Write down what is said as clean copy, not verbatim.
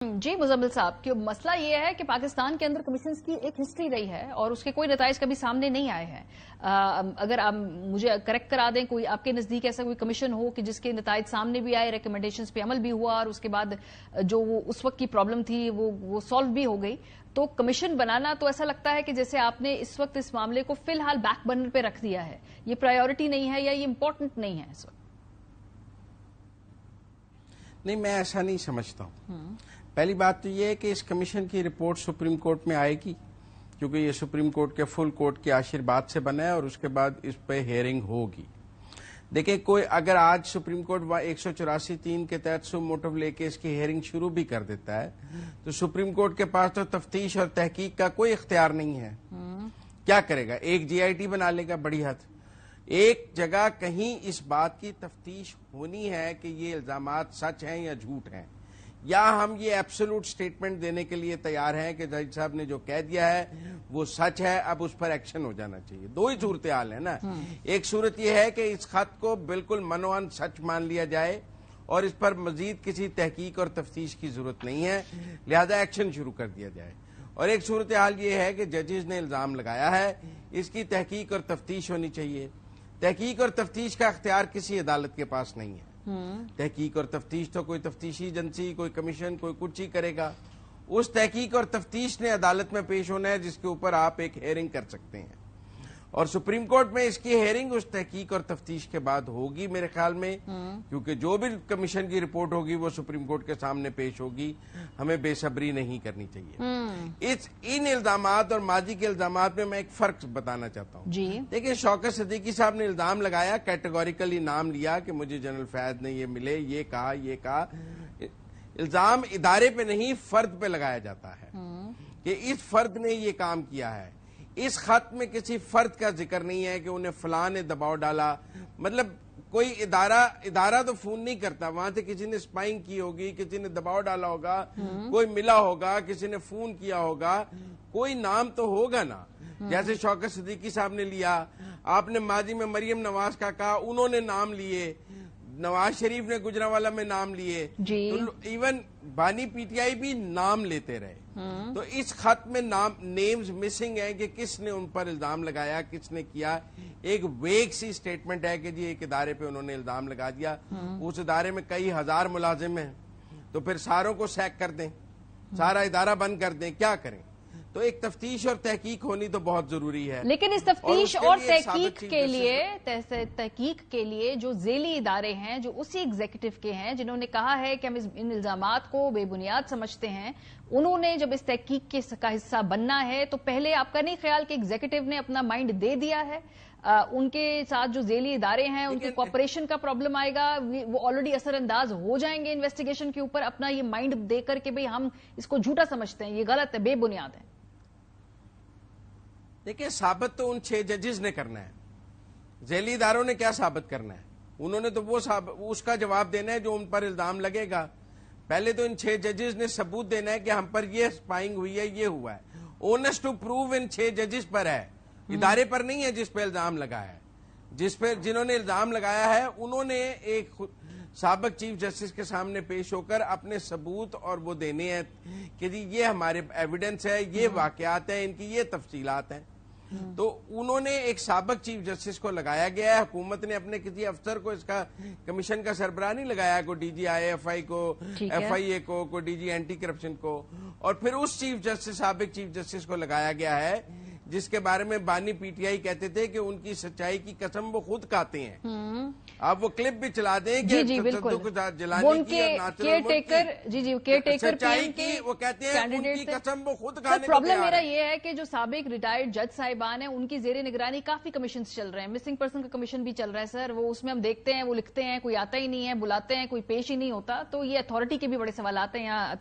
جی مزمل صاحب کہ مسئلہ یہ ہے کہ پاکستان کے اندر کمیشنز کی ایک ہسٹری رہی ہے اور اس کے کوئی نتائج کبھی سامنے نہیں آئے ہیں. اگر آپ مجھے کریکٹ کرا دیں، کوئی آپ کے نزدیک ایسا کوئی کمیشن ہو کہ جس کے نتائج سامنے بھی آئے، ریکمنڈیشنز پہ عمل بھی ہوا اور اس کے بعد جو وہ اس وقت کی پرابلم تھی وہ سالو بھی ہو گئی، تو کمیشن بنانا تو ایسا لگتا ہے کہ جیسے آپ نے اس وقت اس معاملے کو فی الحال بیک برنر پہ رکھ دیا ہے، یہ پرائیورٹی نہیں ہے یا یہ امپورٹنٹ نہیں ہے اس وقت؟ نہیں، میں ایسا نہیں سمجھتا ہوں. پہلی بات تو یہ ہے کہ اس کمیشن کی رپورٹ سپریم کورٹ میں آئے گی، کیونکہ یہ سپریم کورٹ کے فل کورٹ کے آشرواد سے بنا ہے اور اس کے بعد اس پہ ہیئرنگ ہوگی. دیکھیں، کوئی اگر آج سپریم کورٹ 184(3) کے تحت سو موٹو لے کے اس کی ہیئرنگ شروع بھی کر دیتا ہے تو سپریم کورٹ کے پاس تو تفتیش اور تحقیق کا کوئی اختیار نہیں ہے. کیا کرے گا؟ ایک جی آئی ٹی بنا لے گا بڑی حد. ایک جگہ کہیں اس بات کی تفتیش ہونی ہے کہ یہ الزامات سچ ہیں یا جھوٹ ہیں، یا ہم یہ ایبسولوٹ سٹیٹمنٹ دینے کے لیے تیار ہیں کہ جج صاحب نے جو کہہ دیا ہے وہ سچ ہے، اب اس پر ایکشن ہو جانا چاہیے. دو ہی صورتحال ہیں نا. ایک صورت یہ ہے کہ اس خط کو بالکل منوان سچ مان لیا جائے اور اس پر مزید کسی تحقیق اور تفتیش کی ضرورت نہیں ہے، لہذا ایکشن شروع کر دیا جائے. اور ایک صورتحال یہ ہے کہ ججز نے الزام لگایا ہے، اس کی تحقیق اور تفتیش ہونی چاہیے. تحقیق اور تفتیش کا اختیار کسی عدالت کے پاس نہیں ہے. تحقیق اور تفتیش تو کوئی تفتیشی ایجنسی، کوئی کمیشن، کوئی کچھ ہی کرے گا. اس تحقیق اور تفتیش نے عدالت میں پیش ہونا ہے جس کے اوپر آپ ایک ہیئرنگ کر سکتے ہیں، اور سپریم کورٹ میں اس کی ہیئرنگ اس تحقیق اور تفتیش کے بعد ہوگی میرے خیال میں، کیونکہ جو بھی کمیشن کی رپورٹ ہوگی وہ سپریم کورٹ کے سامنے پیش ہوگی. ہمیں بے صبری نہیں کرنی چاہیے. ان الزامات اور ماضی کے الزامات میں ایک فرق بتانا چاہتا ہوں. دیکھیں، شوکت صدیقی صاحب نے الزام لگایا، کیٹیگوریکلی نام لیا کہ مجھے جنرل فیض نے یہ ملے، یہ کہا. الزام ادارے پہ نہیں، فرد پہ لگایا جاتا ہے کہ اس فرد نے یہ کام کیا ہے. اس خط میں کسی فرد کا ذکر نہیں ہے کہ انہیں فلاں نے دباؤ ڈالا. مطلب کوئی ادارہ تو فون نہیں کرتا، وہاں سے کسی نے سپائنگ کی ہوگی، کسی نے دباؤ ڈالا ہوگا، کوئی ملا ہوگا، کسی نے فون کیا ہوگا، کوئی نام تو ہوگا نا. جیسے شوکت صدیقی صاحب نے لیا، آپ نے ماضی میں مریم نواز کا کہا، انہوں نے نام لیے، نواز شریف نے گجرانوالہ میں نام لیے، ایون بانی پی ٹی آئی بھی نام لیتے رہے. تو اس خط میں نیمز مسنگ ہیں کہ کس نے ان پر الزام لگایا، کس نے کیا. ایک ویگ سی سٹیٹمنٹ ہے کہ جی ایک ادارے پہ انہوں نے الزام لگا دیا. اس ادارے میں کئی ہزار ملازم ہیں، تو پھر ساروں کو سیک کر دیں، سارا ادارہ بند کر دیں، کیا کریں؟ تو ایک تفتیش اور تحقیق ہونی تو بہت ضروری ہے. لیکن اس تفتیش اور تحقیق کے لیے جو ذیلی ادارے ہیں، جو اسی ایگزیکٹو کے ہیں، جنہوں نے کہا ہے کہ ہم ان الزامات کو بے بنیاد سمجھتے ہیں، انہوں نے جب اس تحقیق کا حصہ بننا ہے تو پہلے آپ کا نہیں خیال کہ ایگزیکٹو نے اپنا مائنڈ دے دیا ہے؟ ان کے ساتھ جو ذیلی ادارے ہیں ان کی کوآپریشن کا پرابلم آئے گا، وہ آلریڈی اثر انداز ہو جائیں گے انویسٹیگیشن کے اوپر، اپنا یہ مائنڈ دے کر کہ بھئی ہم اس کو جھوٹا سمجھتے ہیں، یہ غلط ہے، بے بنیاد ہے. دیکھیں، ثابت تو ان 6 ججز نے کرنا ہے. ذیلی اداروں نے کیا ثابت کرنا ہے؟ انہوں نے تو اس کا جواب دینا ہے جو ان پر الزام لگے گا. پہلے تو ان 6 ججز نے ثبوت دینا ہے کہ ہم پر یہ سپائنگ ہوئی ہے، یہ ہوا ہے. اونس ٹو پروو ان 6 ججز پر ہے، ادارے پر نہیں ہے جس پہ الزام لگا ہے. جنہوں نے الزام لگایا ہے انہوں نے ایک سابق چیف جسٹس کے سامنے پیش ہو کر اپنے ثبوت اور وہ دینے ہیں کہ جی یہ ہمارے ایویڈنس ہے، یہ واقعات ہیں، ان کی یہ تفصیلات ہیں. تو انہوں نے ایک سابق چیف جسٹس کو لگایا گیا ہے. حکومت نے اپنے کسی افسر کو اس کا کمیشن کا سربراہ نہیں لگایا، کوئی ڈی جی آئی ایف آئی کو، ایف آئی اے کو، کوئی ڈی جی اینٹی کرپشن کو، اور پھر اس سابق چیف جسٹس کو لگایا گیا ہے جس کے بارے میں بانی پی ٹی آئی کہتے تھے کہ ان کی سچائی کی قسم وہ خود کھاتے ہیں. آپ وہ کلپ بھی چلا دیں کہ جلانے کی سچائی کی، وہ کہتے ہیں ان کی قسم وہ خود کھانے کو تیار ہیں. پرابلم میرا یہ ہے کہ جو سابق ریٹائرڈ جج صاحبان ہیں ان کی زیر نگرانی کافی کمیشنز چل رہے ہیں. مسنگ پرسن کا کمیشن بھی چل رہا ہے سر، وہ اس میں ہم دیکھتے ہیں، وہ لکھتے ہیں، کوئی آتا ہی نہیں ہے، بلاتے ہیں، کوئی پیش ہی نہیں ہوتا. تو یہ اتھارٹی کے بھی بڑے سوالات ہیں یہاں.